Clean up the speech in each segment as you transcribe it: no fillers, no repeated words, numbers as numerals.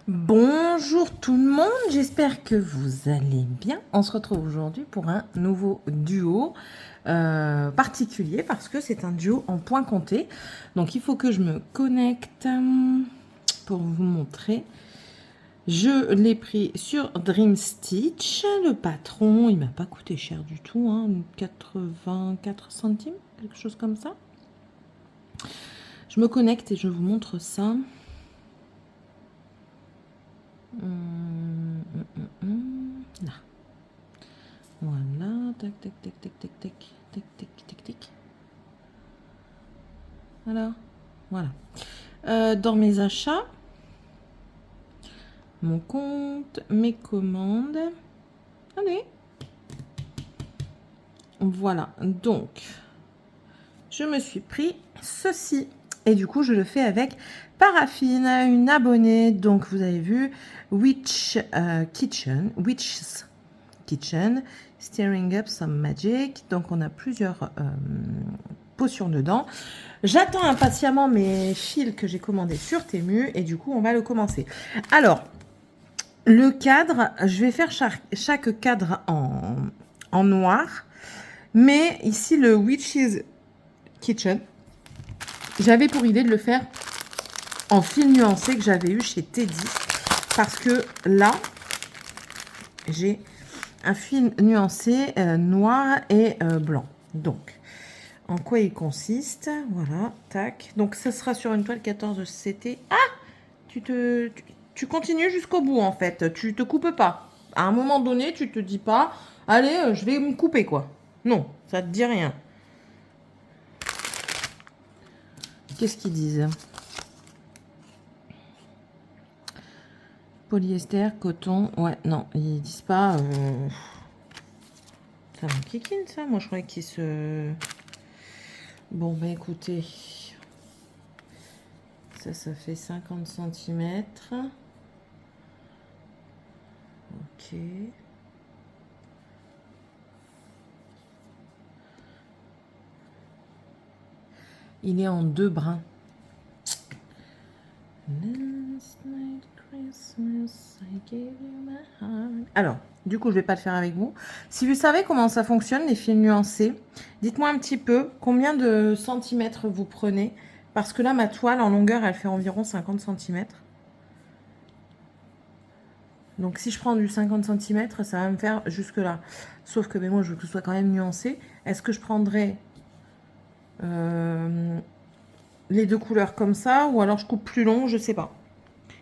Bonjour tout le monde, j'espère que vous allez bien. On se retrouve aujourd'hui pour un nouveau duo particulier parce que c'est un duo en point compté. Donc il faut que je me connecte pour vous montrer. Je l'ai pris sur Dream Stitch. Le patron, il m'a pas coûté cher du tout, hein, 84 centimes, quelque chose comme ça. Je me connecte et je vous montre ça. Là. Voilà, tac, tac, tac, tac, tac, tac, tac, tac, tac, tac. Alors, voilà. Dans mes achats, mon compte, mes commandes. Allez. Voilà, donc, je me suis pris ceci. Et du coup, je le fais avec Paraffine, une abonnée. Donc, vous avez vu, Witch's Kitchen, Stirring Up Some Magic. Donc, on a plusieurs potions dedans. J'attends impatiemment mes fils que j'ai commandés sur Temu et du coup, on va le commencer. Alors, le cadre, je vais faire chaque cadre en noir. Mais ici, le Witch's Kitchen, j'avais pour idée de le faire en fil nuancé que j'avais eu chez Teddy. Parce que là, j'ai un fil nuancé noir et blanc. Donc, en quoi il consiste? Voilà, tac. Donc, ça sera sur une toile 14 CT. Ah! Tu continues jusqu'au bout, en fait. Tu te coupes pas. À un moment donné, tu te dis pas, allez, je vais me couper, quoi. Non, ça te dit rien. Qu'est-ce qu'ils disent? Polyester, coton. Ouais, non, ils disent pas. Ça m'enquiquine, ça. Moi, je croyais qu'ils se. Bon, ben écoutez. Ça fait 50 cm. Ok. Il est en 2 brins. Alors, du coup, je vais pas le faire avec vous. Si vous savez comment ça fonctionne, les fils nuancés, dites-moi un petit peu combien de centimètres vous prenez. Parce que là, ma toile en longueur, elle fait environ 50 cm. Donc, si je prends du 50 cm, ça va me faire jusque là. Sauf que moi, je veux que ce soit quand même nuancé. Est-ce que je prendrais les deux couleurs comme ça, ou alors je coupe plus long, je sais pas.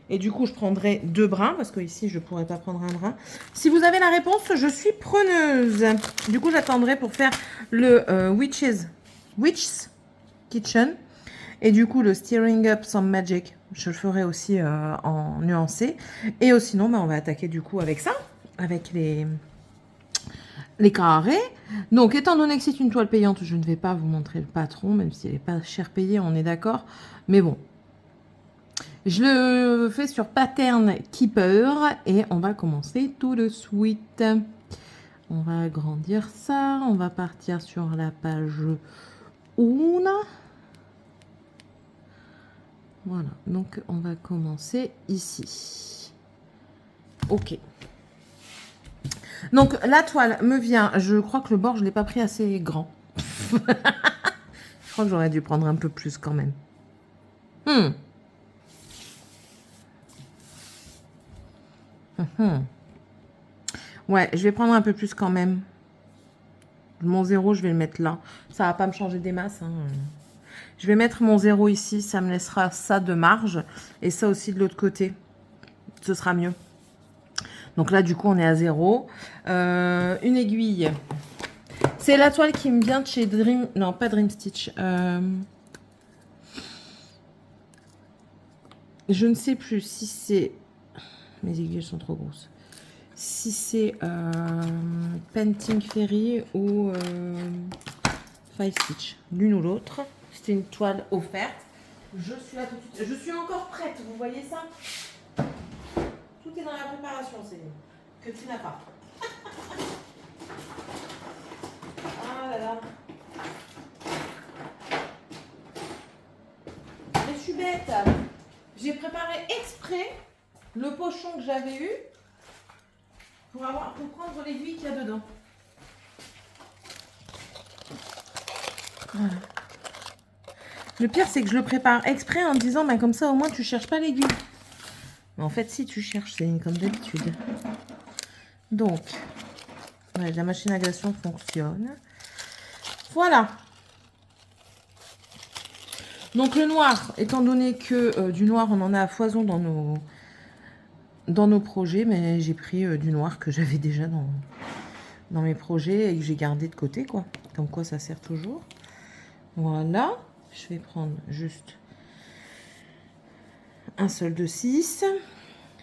Et du coup, je prendrai 2 brins, parce que ici, je ne pourrais pas prendre un brin. Si vous avez la réponse, je suis preneuse. Du coup, j'attendrai pour faire le Witch's Kitchen. Et du coup, le Stirring Up Some Magic, je le ferai aussi en nuancé. Et sinon, on va attaquer du coup avec ça, avec les carrés. Donc, étant donné que c'est une toile payante, je ne vais pas vous montrer le patron, même s'il n'est pas cher payé, on est d'accord. Mais bon, je le fais sur Pattern Keeper et on va commencer tout de suite. On va agrandir ça. On va partir sur la page 1. Voilà, donc on va commencer ici. Ok. Donc la toile me vient, je crois que le bord je ne l'ai pas pris assez grand. Je crois que j'aurais dû prendre un peu plus quand même. Ouais, je vais prendre un peu plus quand même. Mon 0, je vais le mettre là. Ça va pas me changer des masses. Hein. Je vais mettre mon 0 ici. Ça me laissera ça de marge. Et ça aussi de l'autre côté. Ce sera mieux. Donc là, du coup, on est à 0. Une aiguille. C'est la toile qui me vient de chez Dream... Non, pas Dream Stitch. Je ne sais plus si c'est... Mes aiguilles sont trop grosses. Si c'est Painting Fairy ou Five Stitch. L'une ou l'autre. C'était une toile offerte. Je suis là tout de suite. Je suis encore prête, vous voyez ça? Tout est dans la préparation, Céline. Que tu n'as pas. Ah là là. Mais je suis bête. J'ai préparé exprès le pochon que j'avais eu pour prendre l'aiguille qu'il y a dedans. Voilà. Le pire, c'est que je le prépare exprès en disant, bah, comme ça, au moins, tu cherches pas l'aiguille. Mais en fait, si, tu cherches, c'est comme d'habitude. Donc, ouais, la machine à glaçons fonctionne. Voilà. Donc, le noir, étant donné que du noir, on en a à foison dans nos projets, mais j'ai pris du noir que j'avais déjà dans mes projets et que j'ai gardé de côté, quoi. Comme quoi, ça sert toujours. Voilà. Je vais prendre juste un seul de 6.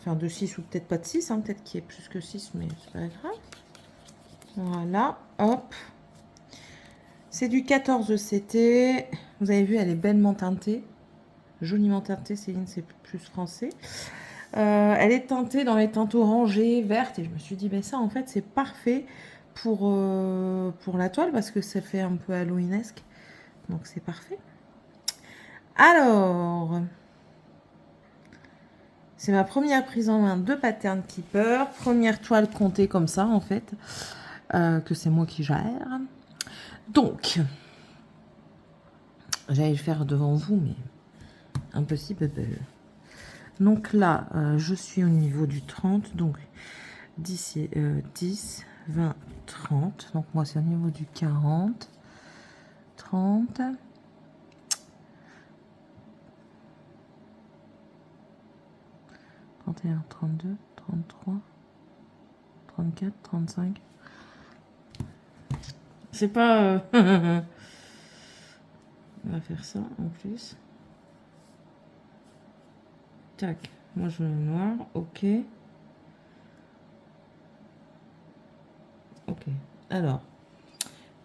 Enfin, de 6 ou peut-être pas de 6. Hein, peut-être qu'il y ait plus que 6, mais c'est pas grave. Voilà. Hop. C'est du 14 CT. Vous avez vu, elle est bellement teintée. Joliment teintée. Céline, c'est plus français. Elle est teintée dans les teintes orangées, vertes. Et je me suis dit, ben ça, en fait, c'est parfait pour la toile parce que ça fait un peu halloweenesque. Donc, c'est parfait. Alors, c'est ma première prise en main de Pattern Keeper. Première toile comptée comme ça, en fait, que c'est moi qui gère. Donc, j'allais le faire devant vous, mais impossible. Donc là, je suis au niveau du 30. Donc, 10, 20, 30. Donc, moi, c'est au niveau du 40, 30. 31, 32, 33, 34, 35. C'est pas... On va faire ça en plus. Tac. Moi, je veux le noir. Ok. Ok. Alors.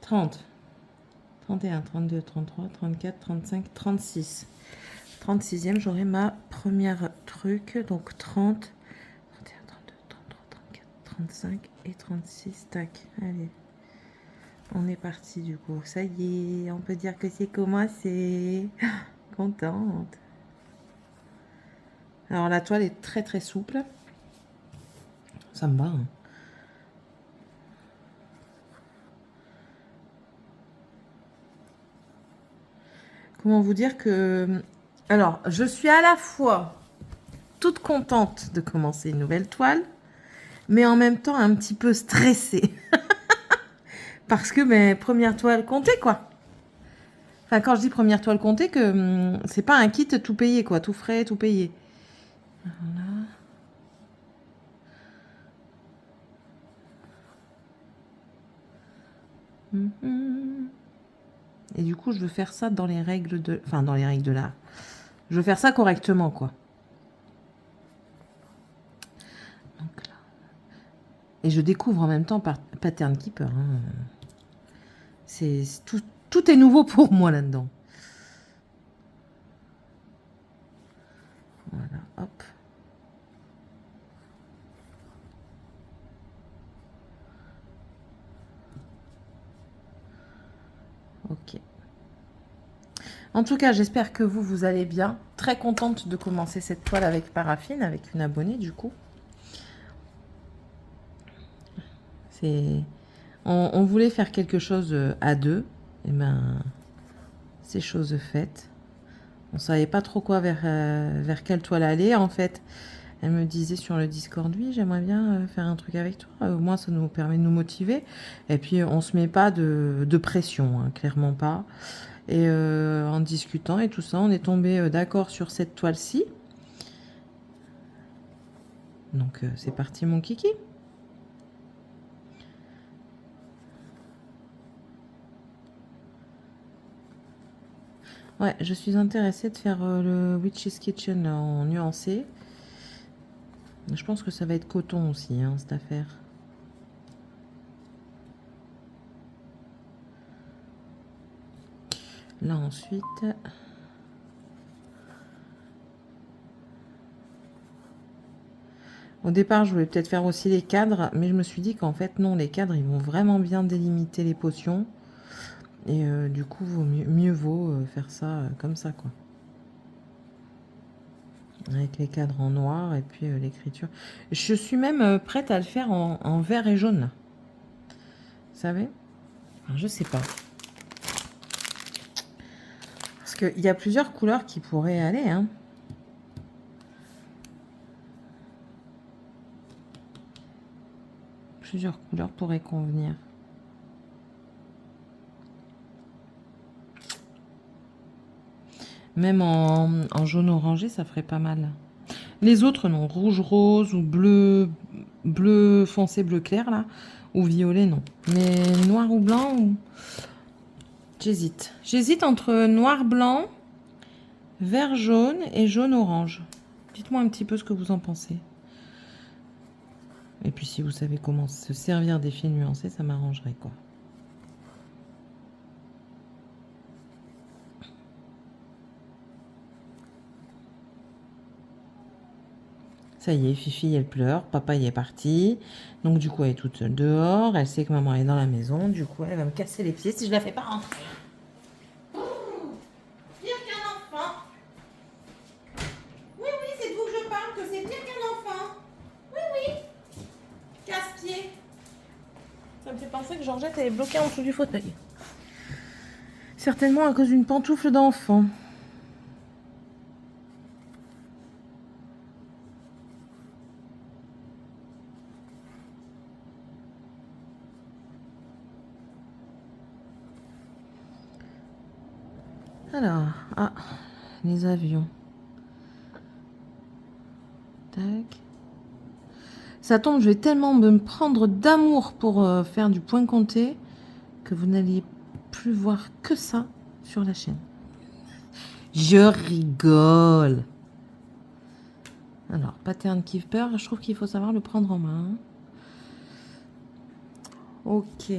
30, 31, 32, 33, 34, 35, 36. 36e, j'aurai ma première truc. Donc 30, 31, 32, 33, 34, 35 et 36. Tac. Allez. On est parti du coup. Ça y est, on peut dire que c'est commencé. Contente. Alors la toile est très très souple. Ça me va. Hein. Comment vous dire que... Alors, je suis à la fois toute contente de commencer une nouvelle toile, mais en même temps un petit peu stressée. Parce que mes premières toiles comptées, quoi. Enfin, quand je dis première toile comptée, que c'est pas un kit tout payé, quoi. Tout frais, tout payé. Voilà. Et du coup, je veux faire ça dans les règles de... Enfin, dans les règles de l'art. Je veux faire ça correctement, quoi. Donc là. Et je découvre en même temps Pattern Keeper. Hein. C'est tout est nouveau pour moi là-dedans. Voilà, hop. Ok. En tout cas, j'espère que vous allez bien. Très contente de commencer cette toile avec Paraffine, avec une abonnée du coup. On voulait faire quelque chose à deux. Et ben, c'est chose faite. On savait pas trop quoi vers quelle toile aller. En fait, elle me disait sur le Discord, oui, j'aimerais bien faire un truc avec toi. Au moins, ça nous permet de nous motiver. Et puis, on se met pas de pression, hein, clairement pas. Et en discutant et tout ça, on est tombé d'accord sur cette toile-ci. Donc, c'est parti, mon kiki. Ouais, je suis intéressée de faire le Witch's Kitchen en nuancé. Je pense que ça va être coton aussi, hein, cette affaire. Là, ensuite... Au départ, je voulais peut-être faire aussi les cadres, mais je me suis dit qu'en fait, non, les cadres, ils vont vraiment bien délimiter les potions. Et du coup, mieux vaut faire ça comme ça, quoi. Avec les cadres en noir et puis l'écriture. Je suis même prête à le faire en vert et jaune. Là. Vous savez? Enfin, je sais pas. Parce qu'il y a plusieurs couleurs qui pourraient aller. Hein. Plusieurs couleurs pourraient convenir. Même en jaune orangé, ça ferait pas mal. Les autres, non. Rouge rose ou bleu foncé, bleu clair, là. Ou violet, non. Mais noir ou blanc, ou... J'hésite. J'hésite entre noir, blanc, vert, jaune et jaune orange. Dites-moi un petit peu ce que vous en pensez. Et puis si vous savez comment se servir des fils nuancés, ça m'arrangerait, quoi. Ça y est, Fifi, elle pleure. Papa, il est parti. Donc, du coup, elle est toute seule dehors. Elle sait que maman est dans la maison. Du coup, elle va me casser les pieds si je la fais pas rentrer. Pire qu'un enfant. Oui, oui, c'est de vous que je parle, que c'est pire qu'un enfant. Oui, oui. Casse-pied. Ça me fait penser que Georgette, elle est bloquée en dessous du fauteuil. Certainement à cause d'une pantoufle d'enfant. Alors, les avions. Tac. Ça tombe, je vais tellement me prendre d'amour pour faire du point compté que vous n'alliez plus voir que ça sur la chaîne. Je rigole. Alors, pattern keeper, je trouve qu'il faut savoir le prendre en main. Ok.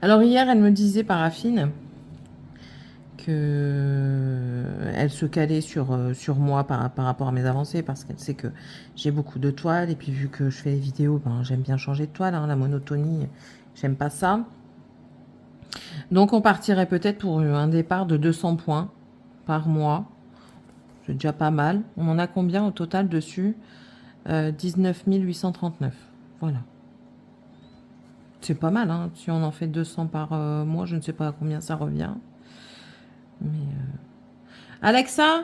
Alors hier, elle me disait, Paraffine, que elle se calait sur moi par rapport à mes avancées parce qu'elle sait que j'ai beaucoup de toiles et puis vu que je fais les vidéos, ben, j'aime bien changer de toile, hein, la monotonie, j'aime pas ça. Donc on partirait peut-être pour un départ de 200 points par mois. C'est déjà pas mal. On en a combien au total dessus 19 839. Voilà. C'est pas mal, hein. Si on en fait 200 par mois, je ne sais pas à combien ça revient. Mais Alexa,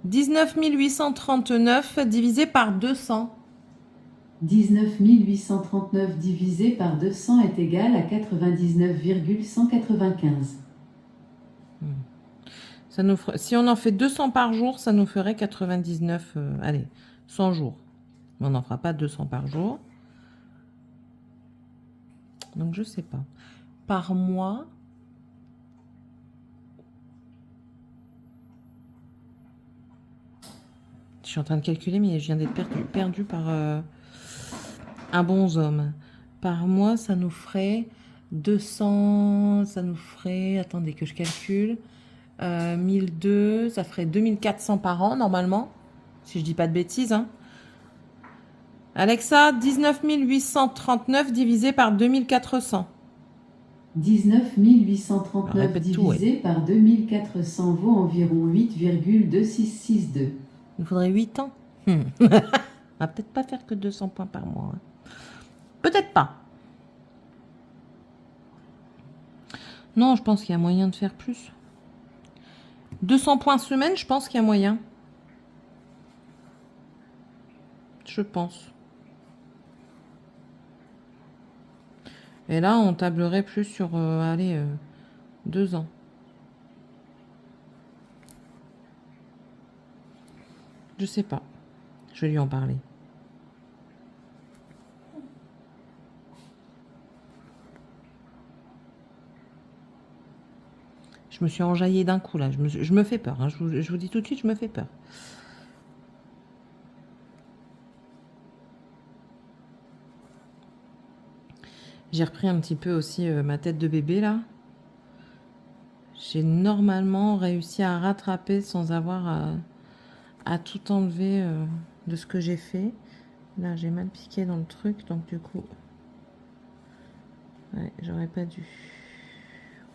19 839 divisé par 200. 19 839 divisé par 200 est égal à 99,195. Ça nous ferait, si on en fait 200 par jour, ça nous ferait 99, allez, 100 jours. Mais on n'en fera pas 200 par jour. Donc je sais pas. Par mois, je suis en train de calculer, mais je viens d'être perdu par un bonhomme. Par mois, ça nous ferait 200, ça nous ferait, attendez que je calcule, 1002, ça ferait 2400 par an normalement, si je dis pas de bêtises. Hein. Alexa, 19 839 divisé par 2400. 19 839 Répète tout, divisé par 2400 vaut environ 8,2662. Il nous faudrait 8 ans. On va peut-être pas faire que 200 points par mois. Hein. Peut-être pas. Non, je pense qu'il y a moyen de faire plus. 200 points semaine, je pense qu'il y a moyen. Je pense. Et là, on tablerait plus sur, allez, 2 ans. Je sais pas. Je vais lui en parler. Je me suis enjaillée d'un coup là. Je me fais peur. Hein. Je vous dis tout de suite, je me fais peur. J'ai repris un petit peu aussi ma tête de bébé là. J'ai normalement réussi à rattraper sans avoir à tout enlever de ce que j'ai fait. Là, j'ai mal piqué dans le truc, donc du coup, Ouais, j'aurais pas dû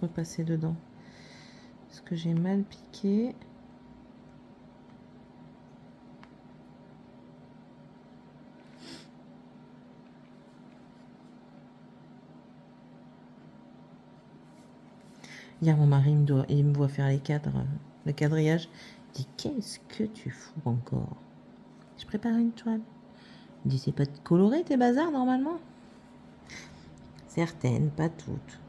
repasser dedans. Parce que j'ai mal piqué. Hier, mon mari il me voit faire les cadres, le quadrillage. Il dit, qu'est-ce que tu fous encore? Je prépare une toile. Il dit, c'est pas coloré tes bazars normalement? Certaines, pas toutes.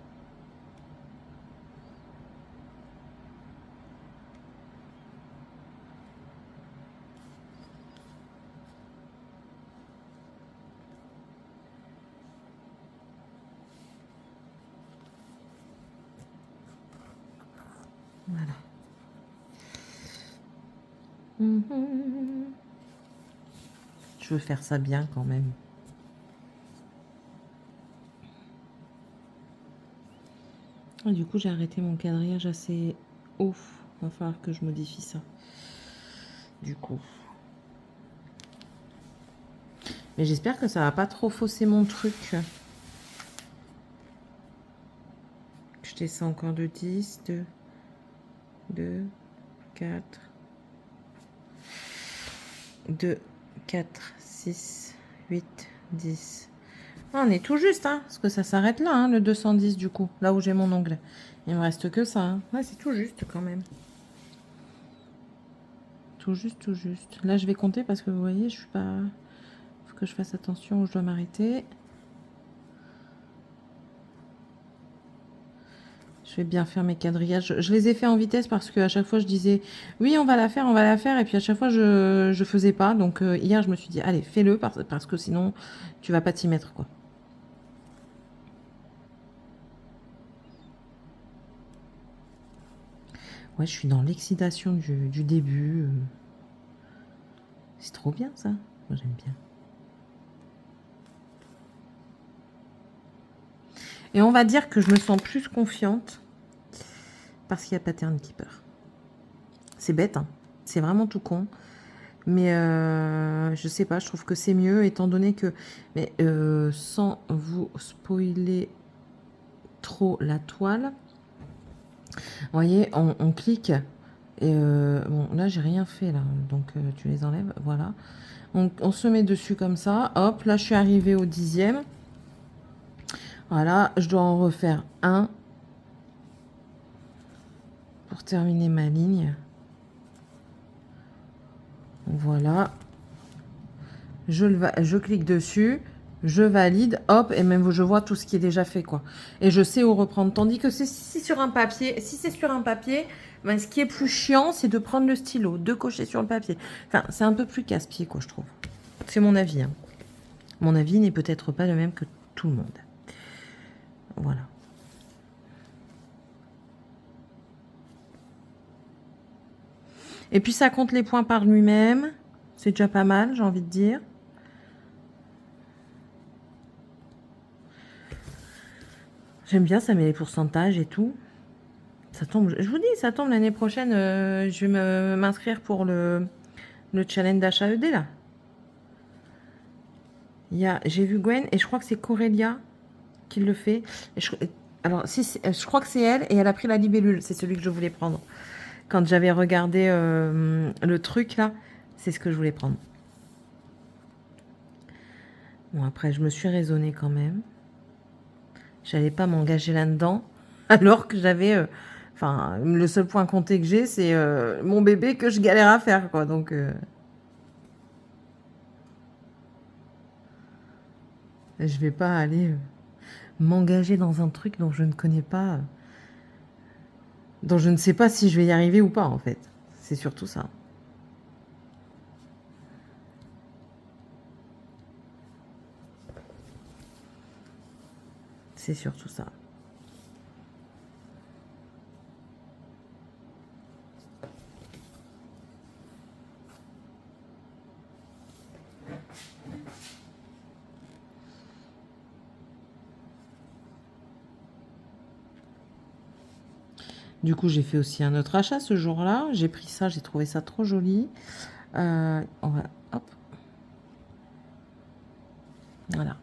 Voilà. Je veux faire ça bien quand même. Et du coup, j'ai arrêté mon quadrillage assez haut. Va falloir que je modifie ça. Du coup. Mais j'espère que ça va pas trop fausser mon truc. Je descends encore de 10, 2, 4, 2, 4, 6, 8, 10. Ah, on est tout juste, hein, parce que ça s'arrête là, hein, le 210 du coup, là où j'ai mon onglet. Il me reste que ça. Hein. Ouais, c'est tout juste quand même. Tout juste, tout juste. Là, je vais compter parce que vous voyez, je suis pas... Faut que je fasse attention où je dois m'arrêter. Je vais bien faire mes quadrillages. Je les ai fait en vitesse parce qu'à chaque fois, je disais oui, on va la faire, on va la faire. Et puis à chaque fois, je faisais pas. Donc hier, je me suis dit, allez, fais-le parce que sinon, tu vas pas t'y mettre, quoi. Ouais, je suis dans l'excitation du début. C'est trop bien, ça. Moi, j'aime bien. Et on va dire que je me sens plus confiante parce qu'il y a Pattern Keeper. C'est bête, hein. C'est vraiment tout con. Mais je sais pas, je trouve que c'est mieux étant donné que... Mais sans vous spoiler trop la toile, vous voyez, on clique. Et bon, là, j'ai rien fait, là. Donc, tu les enlèves, voilà. On se met dessus comme ça. Hop, là, je suis arrivée au 10e. Voilà, je dois en refaire un pour terminer ma ligne. Voilà. Je clique dessus, je valide, hop, et même je vois tout ce qui est déjà fait, quoi. Et je sais où reprendre. Tandis que si c'est sur un papier, ben, ce qui est plus chiant, c'est de prendre le stylo, de cocher sur le papier. Enfin, c'est un peu plus casse-pied, quoi, je trouve. C'est mon avis. Hein. Mon avis n'est peut-être pas le même que tout le monde. Voilà. Et puis ça compte les points par lui-même. C'est déjà pas mal, j'ai envie de dire. J'aime bien, ça met les pourcentages et tout. Ça tombe, je vous dis, ça tombe l'année prochaine. Je vais m'inscrire pour le challenge d'HAED là. J'ai vu Gwen et je crois que c'est Corélia qui le fait. Alors, je crois que c'est elle et elle a pris la libellule. C'est celui que je voulais prendre. Quand j'avais regardé le truc là, c'est ce que je voulais prendre. Bon, après, je me suis raisonnée quand même. J'allais pas m'engager là-dedans alors que j'avais... Enfin, le seul point compté que j'ai, c'est mon bébé que je galère à faire, quoi. Donc... je vais pas aller m'engager dans un truc dont je ne connais pas, dont je ne sais pas si je vais y arriver ou pas, en fait. C'est surtout ça. C'est surtout ça. Du coup, j'ai fait aussi un autre achat ce jour-là. J'ai pris ça, j'ai trouvé ça trop joli. On va... Hop. Voilà.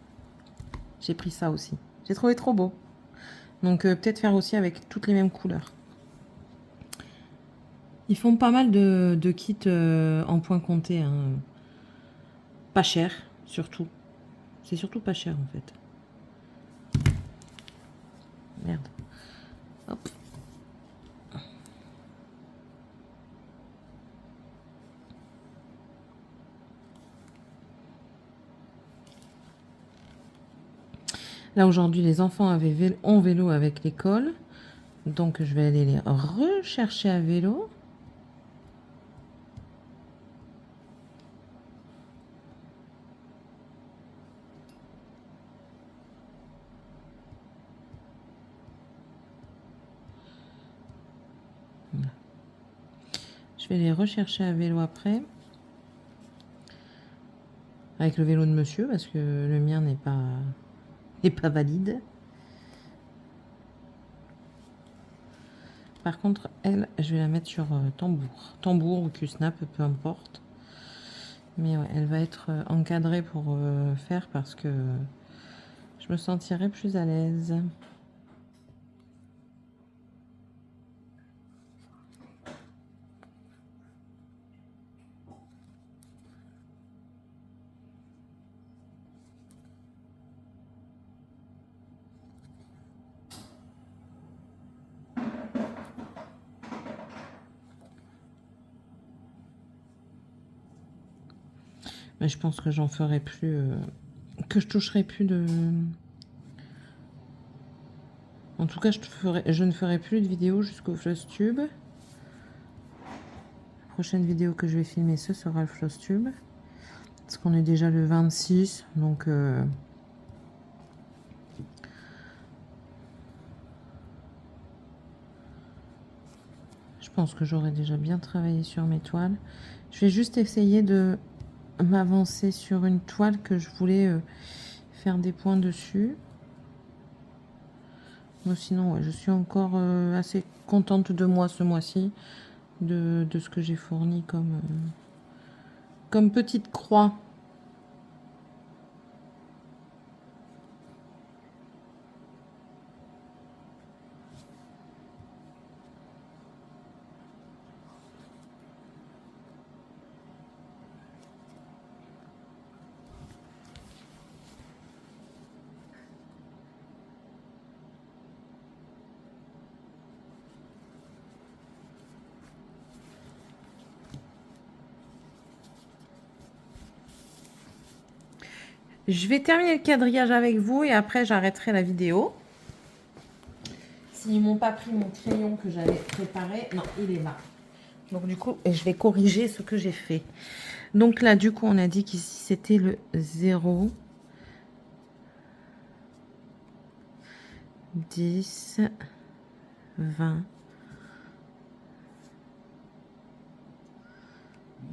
J'ai pris ça aussi. J'ai trouvé trop beau. Donc peut-être faire aussi avec toutes les mêmes couleurs. Ils font pas mal de kits en point compté. Hein. Pas cher, surtout. C'est surtout pas cher en fait. Merde. Hop. Là aujourd'hui les enfants ont vélo avec l'école. Donc je vais aller les rechercher à vélo. Je vais les rechercher à vélo après. Avec le vélo de monsieur, parce que le mien n'est pas valide. Par contre, elle, je vais la mettre sur tambour. Tambour ou Q-snap, peu importe. Mais ouais, elle va être encadrée pour faire parce que je me sentirai plus à l'aise. Mais je pense que j'en ferai plus... que je toucherai plus de... En tout cas, je ne ferai plus de vidéo jusqu'au Flosstube. La prochaine vidéo que je vais filmer, ce sera le Flosstube. Parce qu'on est déjà le 26, donc... je pense que j'aurai déjà bien travaillé sur mes toiles. Je vais juste essayer de m'avancer sur une toile que je voulais faire des points dessus. Mais sinon, ouais, je suis encore assez contente de moi ce mois-ci, de ce que j'ai fourni comme petite croix. Je vais terminer le quadrillage avec vous et après j'arrêterai la vidéo. S'ils m'ont pas pris mon crayon que j'avais préparé, non, il est là. Donc du coup, je vais corriger ce que j'ai fait. Donc là, du coup, on a dit qu'ici c'était le 0, 10, 20,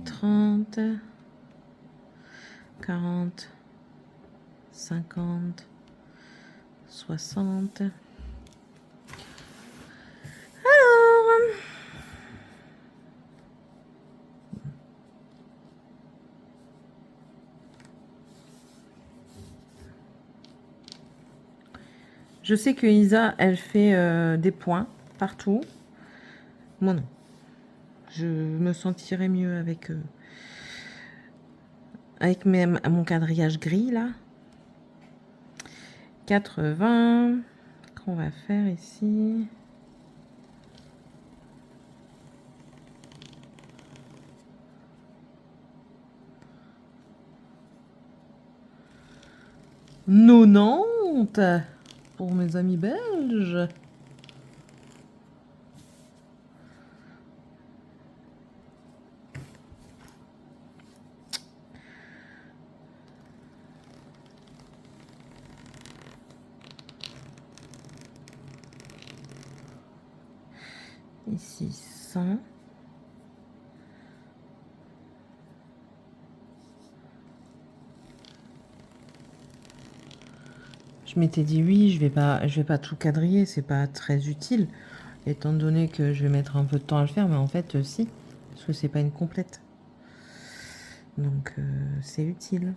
30, 40, 50, 60. Alors, je sais que Isa, elle fait des points partout. Moi non. Je me sentirais mieux avec mon quadrillage gris là. 80. Qu'on va faire ici. Nonante pour mes amis belges. Ici 100. Je m'étais dit oui, je vais pas tout quadriller, c'est pas très utile, étant donné que je vais mettre un peu de temps à le faire, mais en fait si, parce que c'est pas une complète. Donc c'est utile.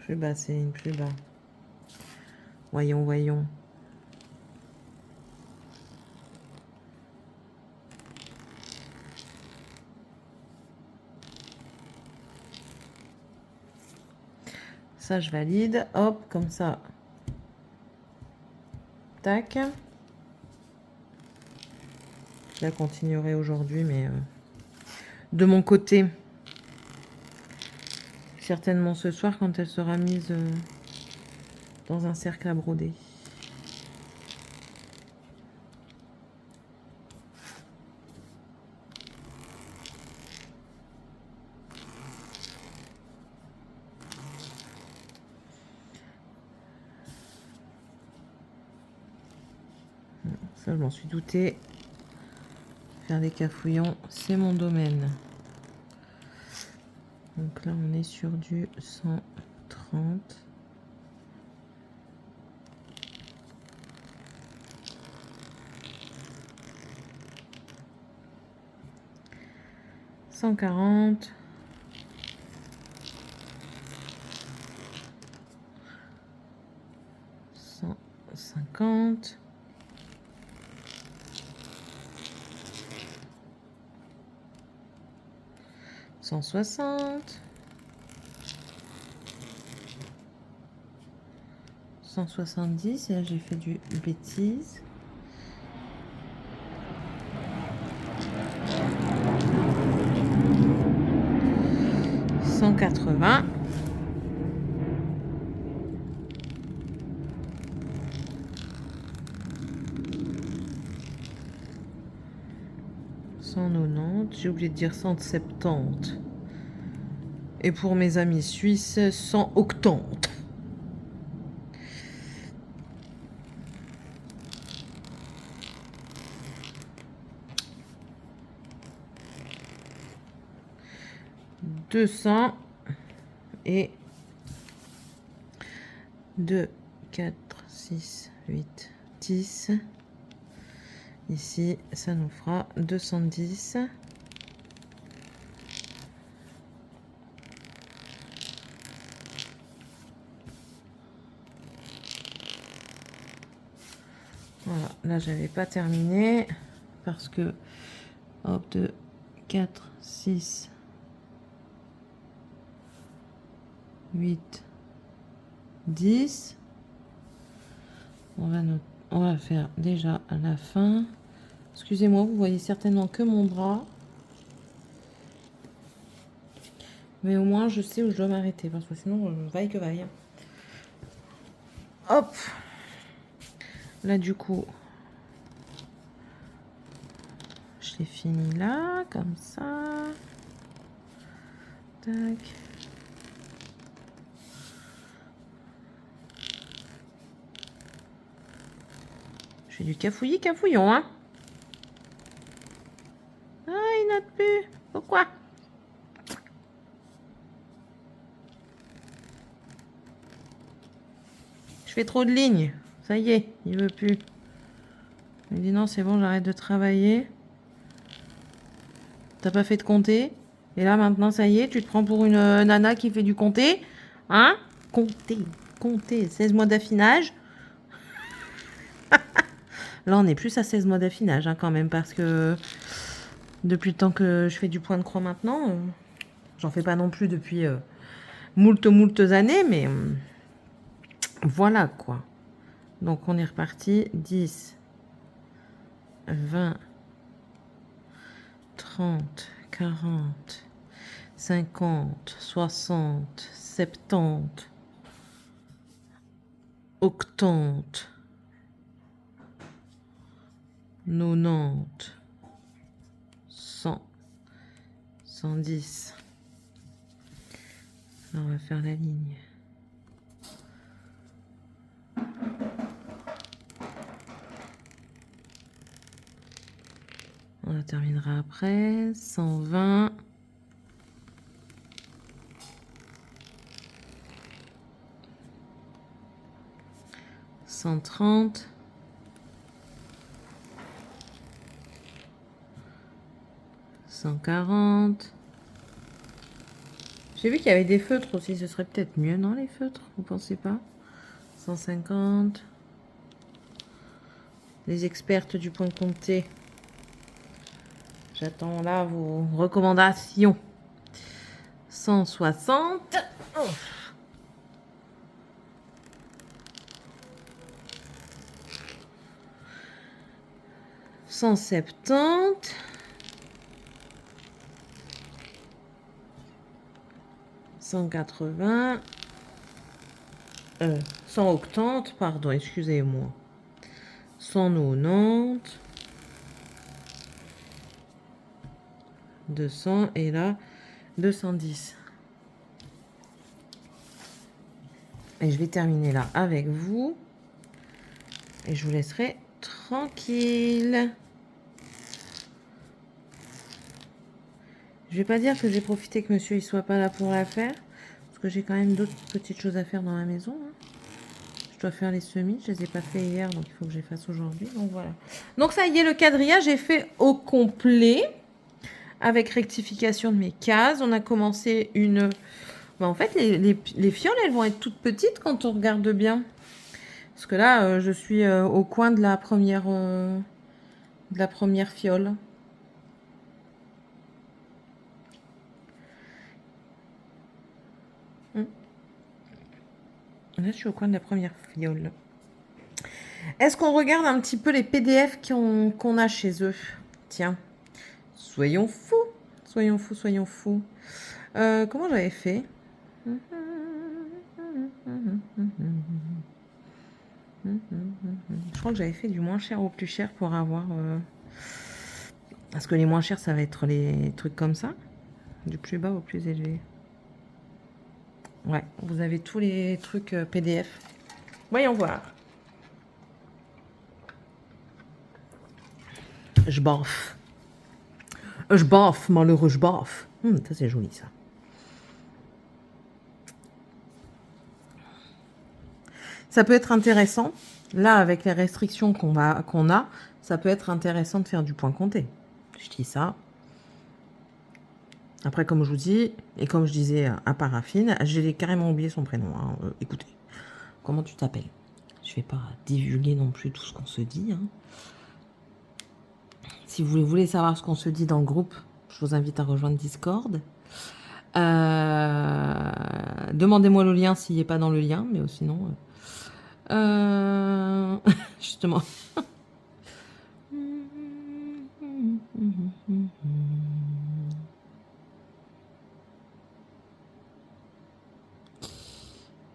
Plus bas, Céline, plus bas. Voyons, voyons. Ça, je valide. Hop, comme ça. Tac. Je la continuerai aujourd'hui, mais de mon côté, certainement ce soir quand elle sera mise dans un cercle à broder. Ça, je m'en suis douté. Faire des cafouillons, c'est mon domaine. Donc là, on est sur du 130. « 140. 150. 160. 170. Et là, j'ai fait du bêtise. 180. 190. J'ai oublié de dire 170. Et pour mes amis suisses, 180. « 200 et 2, 4, 6, 8, 10. Ici, ça nous fera 210. Voilà, là, j'avais pas terminé parce que, hop, 2, 4, 6, 8, 10. On va faire déjà à la fin. Excusez-moi, vous voyez certainement que mon bras. Mais au moins, je sais où je dois m'arrêter. Parce que sinon, vaille que vaille. Hop. Là, du coup, je l'ai fini là, comme ça. Tac. Je fais du cafouillis-cafouillon, hein. Ah, il note plus. Pourquoi? Je fais trop de lignes. Ça y est, il veut plus. Il dit non, c'est bon, j'arrête de travailler. T'as pas fait de compter. Et là, maintenant, ça y est, tu te prends pour une nana qui fait du compter. Hein? Compter. 16 mois d'affinage. Là, on est plus à 16 mois d'affinage, hein, quand même, parce que depuis le temps que je fais du point de croix maintenant, j'en fais pas non plus depuis moult années, mais voilà, quoi. Donc, on est reparti. 10, 20, 30, 40, 50, 60, 70, 80, 90, 100, 110. Là, on va faire la ligne. On la terminera après. 120. 130. 140. J'ai vu qu'il y avait des feutres aussi. Ce serait peut-être mieux, non, les feutres? Vous pensez pas? 150. Les expertes du point comté. J'attends là vos recommandations. 160. Oh. 170. 180. 180, pardon, excusez-moi. 190. 200 et là 210. Et je vais terminer là avec vous. Et je vous laisserai tranquille. Je vais pas dire que j'ai profité que monsieur il soit pas là pour la faire. Parce que j'ai quand même d'autres petites choses à faire dans la maison. Hein. Je dois faire les semis. Je les ai pas fait hier. Donc il faut que je les fasse aujourd'hui. Donc voilà. Donc ça y est, le quadrillage est fait au complet. Avec rectification de mes cases. On a commencé une... Ben, en fait, les fioles, elles vont être toutes petites quand on regarde bien. Parce que là, je suis au coin de la première fiole. Là, je suis au coin de la première fiole. Est-ce qu'on regarde un petit peu les PDF qu'on a chez eux? Tiens, soyons fous. Soyons fous, soyons fous. Comment j'avais fait? Je crois que j'avais fait du moins cher au plus cher pour avoir... Parce que les moins chers, ça va être les trucs comme ça. Du plus bas au plus élevé. Ouais, vous avez tous les trucs PDF. Voyons voir. Je baffe. Je baffe, malheureux, je baffe. Ça, c'est joli, ça. Ça peut être intéressant. Là, avec les restrictions qu'on a, ça peut être intéressant de faire du point compté. Je dis ça. Après, comme je vous dis, et comme je disais à Paraffine, j'ai carrément oublié son prénom. Hein. Écoutez, comment tu t'appelles? Je vais pas divulguer non plus tout ce qu'on se dit. Hein. Si vous voulez savoir ce qu'on se dit dans le groupe, je vous invite à rejoindre Discord. Demandez-moi le lien s'il n'est pas dans le lien, mais sinon... justement...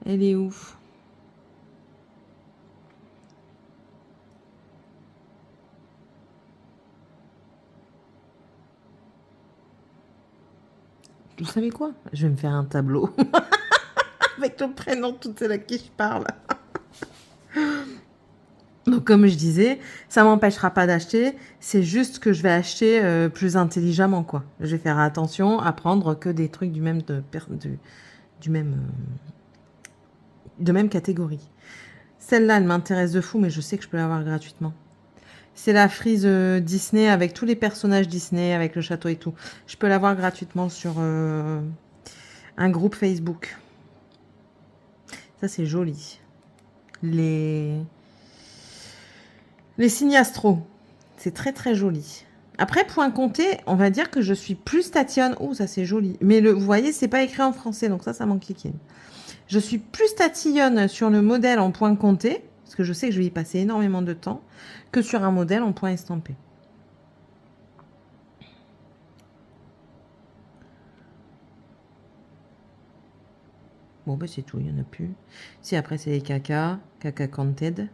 Elle est où? Vous savez quoi? Je vais me faire un tableau. Avec le prénom de toutes celles à qui je parle. Donc comme je disais, ça m'empêchera pas d'acheter. C'est juste que je vais acheter plus intelligemment, quoi. Je vais faire attention à prendre que des trucs de même catégorie. Celle-là, elle m'intéresse de fou, mais je sais que je peux l'avoir gratuitement. C'est la frise Disney avec tous les personnages Disney, avec le château et tout. Je peux l'avoir gratuitement sur un groupe Facebook. Ça, c'est joli. Les signes astro. C'est très, très joli. Après, point compté, on va dire que je suis plus tatillonne. Oh, ça, c'est joli. Mais vous voyez, c'est pas écrit en français, donc ça manque cliquer. Je suis plus tatillonne sur le modèle en point compté, parce que je sais que je vais y passer énormément de temps, que sur un modèle en point estampé. Bon, bah c'est tout, il n'y en a plus. Si, après, c'est les caca canted.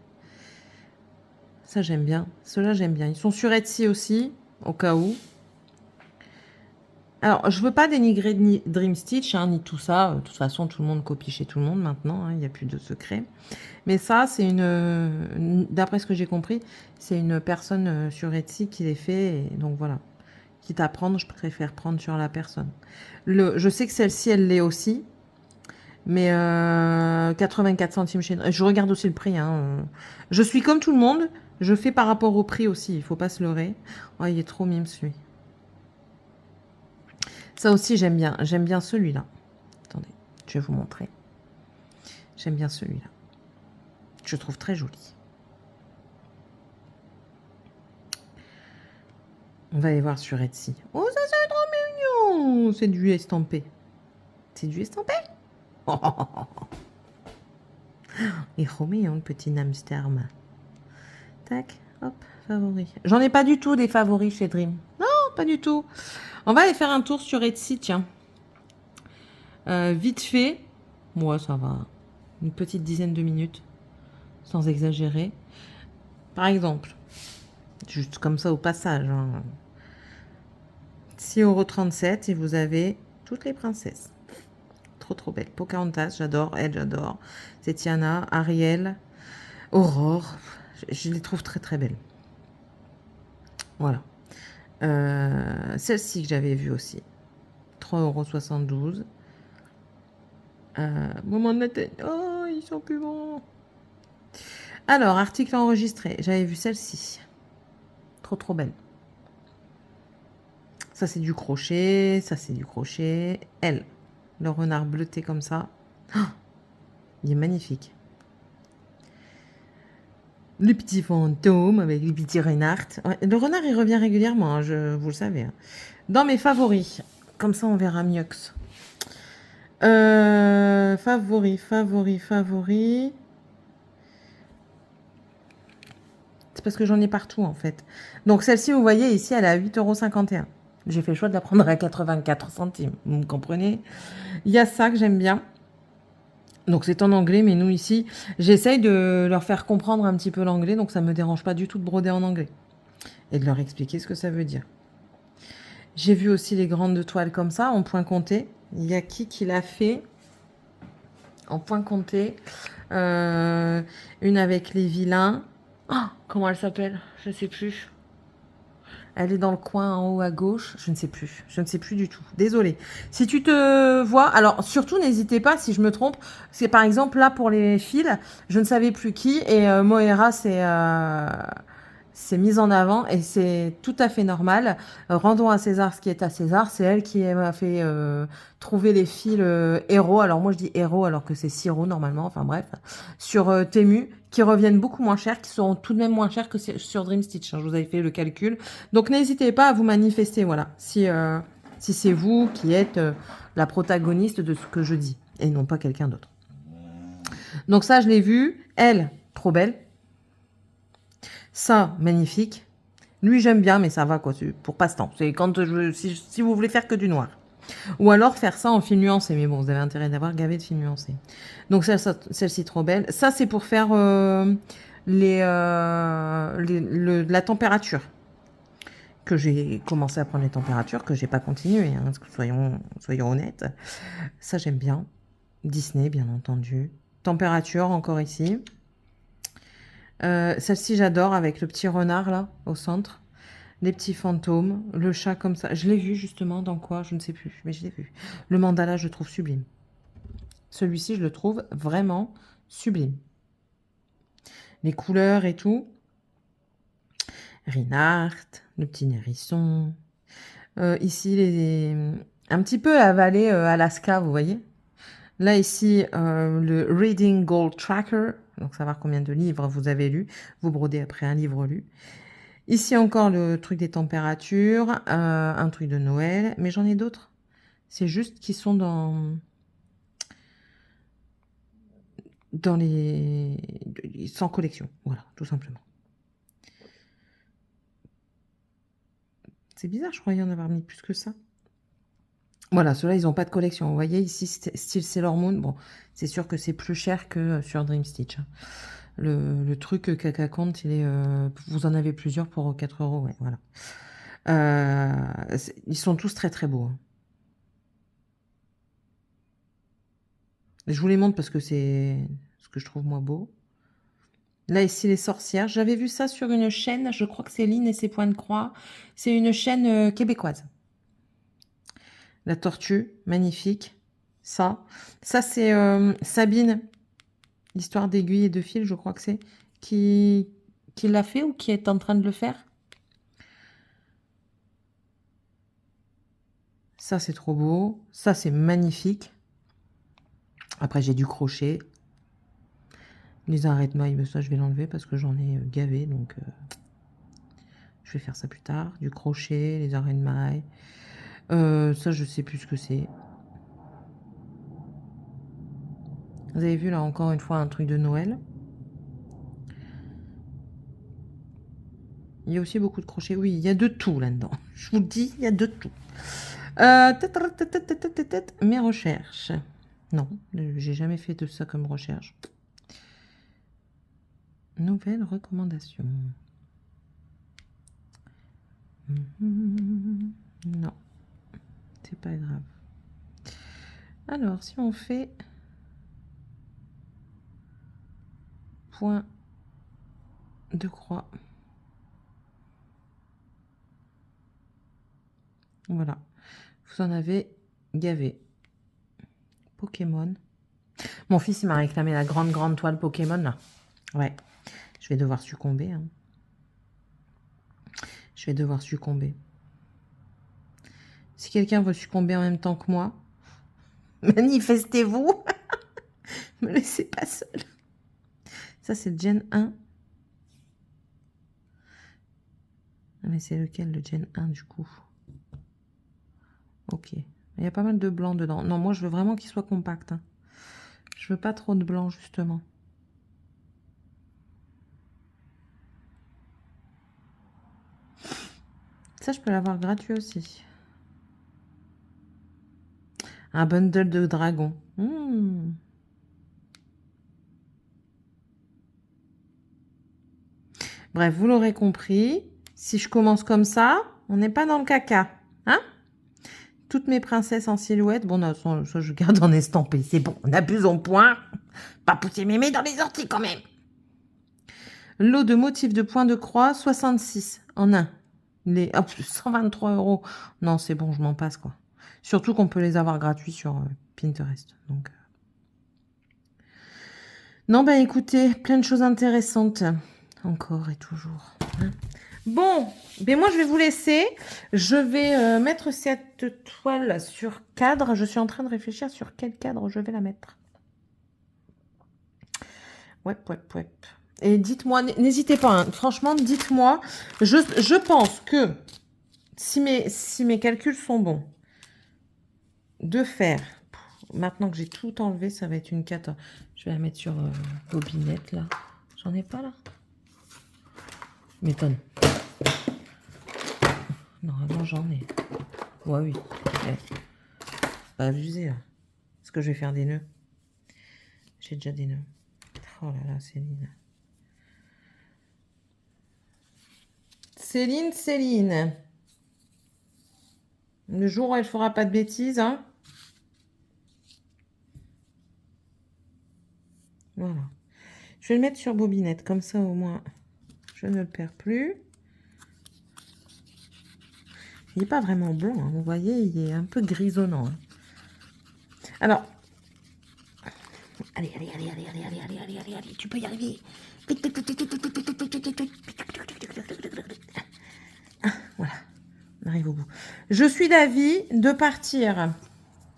Ça, j'aime bien. Ceux-là, j'aime bien. Ils sont sur Etsy aussi, au cas où. Alors, je veux pas dénigrer Dream Stitch, hein, ni tout ça. De toute façon, tout le monde copie chez tout le monde maintenant. Il n'y a plus de secret. Mais ça, c'est d'après ce que j'ai compris, c'est une personne sur Etsy qui les fait. Et donc, voilà. Quitte à prendre, je préfère prendre sur la personne. Je sais que celle-ci, elle l'est aussi. Mais 84 centimes chez... Je regarde aussi le prix. Hein. Je suis comme tout le monde. Je fais par rapport au prix aussi. Il ne faut pas se leurrer. Oh, il est trop mime, celui. Ça aussi, j'aime bien. J'aime bien celui-là. Je vais vous montrer. J'aime bien celui-là. Je le trouve très joli. On va aller voir sur Etsy. Oh, ça c'est trop mignon. C'est du estampé. C'est du estampé. Il est trop mignon, le petit hamster. Tac, hop, favoris. J'en ai pas du tout des favoris chez Dream. Non, pas du tout. On va aller faire un tour sur Etsy, tiens. Vite fait. Moi, ça va. Une petite dizaine de minutes. Sans exagérer. Par exemple, juste comme ça au passage. 6,37 € et vous avez toutes les princesses. Trop trop belle. Pocahontas, j'adore. Elle, j'adore. C'est Tiana, Ariel, Aurore. Je les trouve très très belles. Voilà. Celle-ci que j'avais vue aussi. 3,72 €. Moment de la tête. Oh, ils sont plus bons. Alors, article enregistré. J'avais vu celle-ci. Trop trop belle. Ça, c'est du crochet. Ça, c'est du crochet. Elle, le renard bleuté comme ça. Oh, il est magnifique. Le petit fantôme avec les petits renards. Ouais, le renard, il revient régulièrement, hein, vous le savez. Hein. Dans mes favoris. Comme ça, on verra mieux. Favoris. C'est parce que j'en ai partout, en fait. Donc, celle-ci, vous voyez, ici, elle est à 8,51 €. J'ai fait le choix de la prendre à 84 centimes. Vous me comprenez? Il y a ça que j'aime bien. Donc, c'est en anglais, mais nous, ici, j'essaye de leur faire comprendre un petit peu l'anglais. Donc, ça ne me dérange pas du tout de broder en anglais. Et de leur expliquer ce que ça veut dire. J'ai vu aussi les grandes toiles comme ça, en point compté. Il y a qui l'a fait en point compté. Une avec les vilains. Oh, comment elle s'appelle? Je ne sais plus. Elle est dans le coin en haut à gauche. Je ne sais plus. Je ne sais plus du tout. Désolée. Si tu te vois... Alors, surtout, n'hésitez pas si je me trompe. C'est par exemple là pour les fils. Je ne savais plus qui. Et Moira, c'est mise en avant et c'est tout à fait normal. Rendons à César ce qui est à César. C'est elle qui m'a fait trouver les fils héros. Alors moi je dis héros alors que c'est sirop normalement. Enfin bref, sur Temu qui reviennent beaucoup moins cher, qui seront tout de même moins chers que sur Dream Stitch. Hein, je vous avais fait le calcul. Donc n'hésitez pas à vous manifester. Voilà, si c'est vous qui êtes la protagoniste de ce que je dis et non pas quelqu'un d'autre. Donc ça je l'ai vu. Elle, trop belle. Ça, magnifique. Lui, j'aime bien, mais ça va, quoi. C'est pour passe-temps. C'est quand si vous voulez faire que du noir. Ou alors faire ça en fil nuancé. Mais bon, vous avez intérêt d'avoir gavé de fil nuancé. Donc, celle-ci, trop belle. Ça, c'est pour faire la température. Que j'ai commencé à prendre les températures, que j'ai pas continué. Hein, soyons honnêtes. Ça, j'aime bien. Disney, bien entendu. Température, encore ici. Celle-ci, j'adore, avec le petit renard, là, au centre. Les petits fantômes, le chat comme ça. Je l'ai vu, justement, dans quoi? Je ne sais plus, mais je l'ai vu. Le mandala, je le trouve sublime. Celui-ci, je le trouve vraiment sublime. Les couleurs et tout. Reinhardt, le petit hérisson. Ici, un petit peu avalé Alaska, vous voyez. Là, ici, le Reading Goal Tracker. Donc, savoir combien de livres vous avez lus. Vous brodez après un livre lu. Ici encore le truc des températures, un truc de Noël, mais j'en ai d'autres. C'est juste qu'ils sont dans les... sans collection, voilà, tout simplement. C'est bizarre, je croyais en avoir mis plus que ça. Voilà, ceux-là, ils n'ont pas de collection. Vous voyez, ici, style Sailor Moon, bon, c'est sûr que c'est plus cher que sur Dream Stitch. Hein. Le truc Caca Compte, vous en avez plusieurs pour 4 €, ouais, voilà. Ils sont tous très très beaux. Hein. Je vous les montre parce que c'est ce que je trouve moi beau. Là, ici, les sorcières. J'avais vu ça sur une chaîne, je crois que c'est Lynn et ses points de croix. C'est une chaîne québécoise. La tortue, magnifique. Ça c'est Sabine, l'histoire d'aiguille et de fil, je crois que c'est, qui l'a fait ou qui est en train de le faire. Ça, c'est trop beau. Ça, c'est magnifique. Après, j'ai du crochet. Les arrêts de mailles, ça, je vais l'enlever parce que j'en ai gavé. Donc, je vais faire ça plus tard. Du crochet, les arrêts de mailles. Ça, je sais plus ce que c'est. Vous avez vu, là, encore une fois, un truc de Noël. Il y a aussi beaucoup de crochets. Oui, il y a de tout là-dedans. Je vous le dis, il y a de tout. Mes recherches. Non, j'ai jamais fait de ça comme recherche. Nouvelle recommandation. Non, c'est pas grave. Alors, si on fait point de croix. Voilà. Vous en avez gavé. Pokémon. Mon fils, il m'a réclamé la grande toile Pokémon, là. Ouais. Je vais devoir succomber. Hein. Je vais devoir succomber. Si quelqu'un veut succomber en même temps que moi, manifestez-vous. Me laissez pas seule. Ça, c'est le Gen 1. Ah, mais c'est lequel, le Gen 1, du coup? Ok. Il y a pas mal de blanc dedans. Non, moi, je veux vraiment qu'il soit compact. Hein. Je veux pas trop de blanc, justement. Ça, je peux l'avoir gratuit aussi. Un bundle de dragon. Bref, vous l'aurez compris. Si je commence comme ça, on n'est pas dans le caca. Hein? Toutes mes princesses en silhouette. Bon, non, ça, je garde en estampé. C'est bon, on abuse en point. Pas pousser mémé dans les orties quand même. Lot de motifs de points de croix, 66 en un. Les 123 €. Non, c'est bon, je m'en passe, quoi. Surtout qu'on peut les avoir gratuits sur Pinterest. Donc, non, ben écoutez, plein de choses intéressantes. Encore et toujours. Hein. Bon, ben moi je vais vous laisser. Je vais mettre cette toile sur cadre. Je suis en train de réfléchir sur quel cadre je vais la mettre. Ouais. Et dites-moi, n'hésitez pas, hein, franchement, dites-moi. Je pense que si mes calculs sont bons, de faire, maintenant que j'ai tout enlevé, ça va être une cata. Je vais la mettre sur bobinette, là. J'en ai pas, là. M'étonne. Normalement, j'en ai. Ouais, oui. Pas abusé, là. Est-ce que je vais faire des nœuds? J'ai déjà des nœuds. Oh là là, Céline. Céline. Le jour où elle fera pas de bêtises, hein. Voilà. Je vais le mettre sur bobinette, comme ça au moins je ne le perds plus. Il n'est pas vraiment blanc, hein. Vous voyez, il est un peu grisonnant. Hein. Alors, allez, tu peux y arriver. Voilà, on arrive au bout. Je suis d'avis de partir,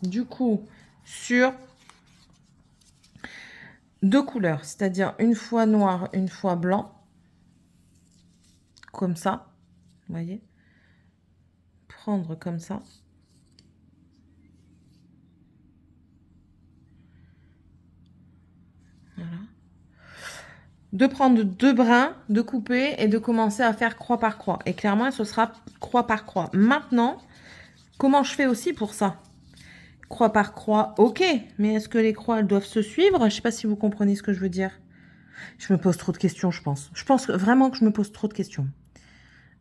du coup, sur 2 couleurs, c'est-à-dire une fois noir, une fois blanc, comme ça, vous voyez, prendre comme ça. Voilà. De prendre 2 brins, de couper et de commencer à faire croix par croix. Et clairement, ce sera croix par croix. Maintenant, comment je fais aussi pour ça? Croix par croix, ok. Mais est-ce que les croix, elles doivent se suivre? Je ne sais pas si vous comprenez ce que je veux dire. Je me pose trop de questions, je pense. Je pense vraiment que je me pose trop de questions.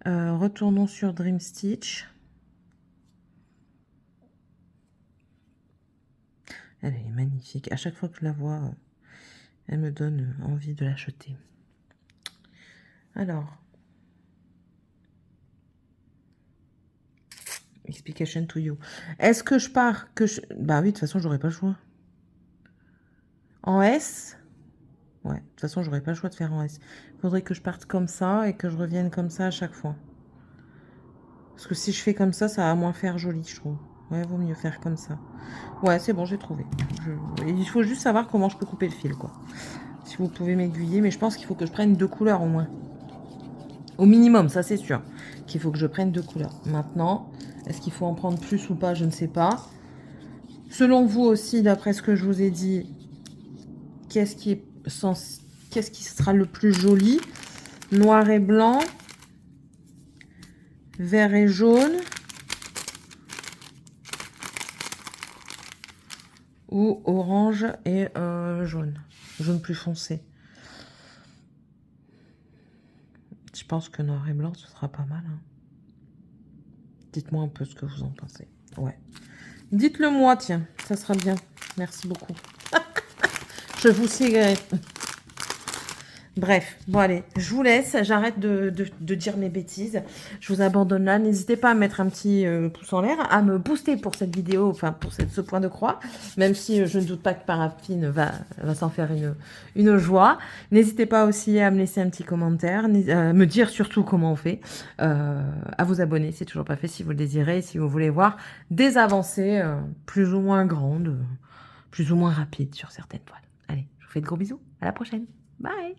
Retournons sur Dream Stitch. Elle est magnifique. À chaque fois que je la vois, elle me donne envie de l'acheter. Alors. Explication to you. Est-ce que je pars que je... Bah oui, de toute façon, j'aurais pas le choix. En S. Ouais, de toute façon, j'aurais pas le choix de faire en S. Il faudrait que je parte comme ça et que je revienne comme ça à chaque fois. Parce que si je fais comme ça va moins faire joli, je trouve. Ouais, vaut mieux faire comme ça. Ouais, c'est bon, j'ai trouvé. Il faut juste savoir comment je peux couper le fil, quoi. Si vous pouvez m'aiguiller, mais je pense qu'il faut que je prenne 2 couleurs au moins. Au minimum, ça c'est sûr. Qu'il faut que je prenne 2 couleurs. Maintenant, est-ce qu'il faut en prendre plus ou pas? Je ne sais pas. Selon vous aussi, d'après ce que je vous ai dit, qu'est-ce qui sera le plus joli? Noir et blanc, vert et jaune, ou orange et jaune. Jaune plus foncé. Je pense que noir et blanc, ce sera pas mal. Hein. Dites-moi un peu ce que vous en pensez. Ouais. Dites-le moi, tiens. Ça sera bien. Merci beaucoup. Je vous sigai. Bref, bon allez, je vous laisse, j'arrête de dire mes bêtises, je vous abandonne là, n'hésitez pas à mettre un petit pouce en l'air, à me booster pour cette vidéo, enfin pour ce point de croix, même si je ne doute pas que Paraffine va s'en faire une joie. N'hésitez pas aussi à me laisser un petit commentaire, me dire surtout comment on fait, à vous abonner, c'est toujours pas fait si vous le désirez, si vous voulez voir des avancées plus ou moins grandes, plus ou moins rapides sur certaines toiles. Allez, je vous fais de gros bisous, à la prochaine, bye.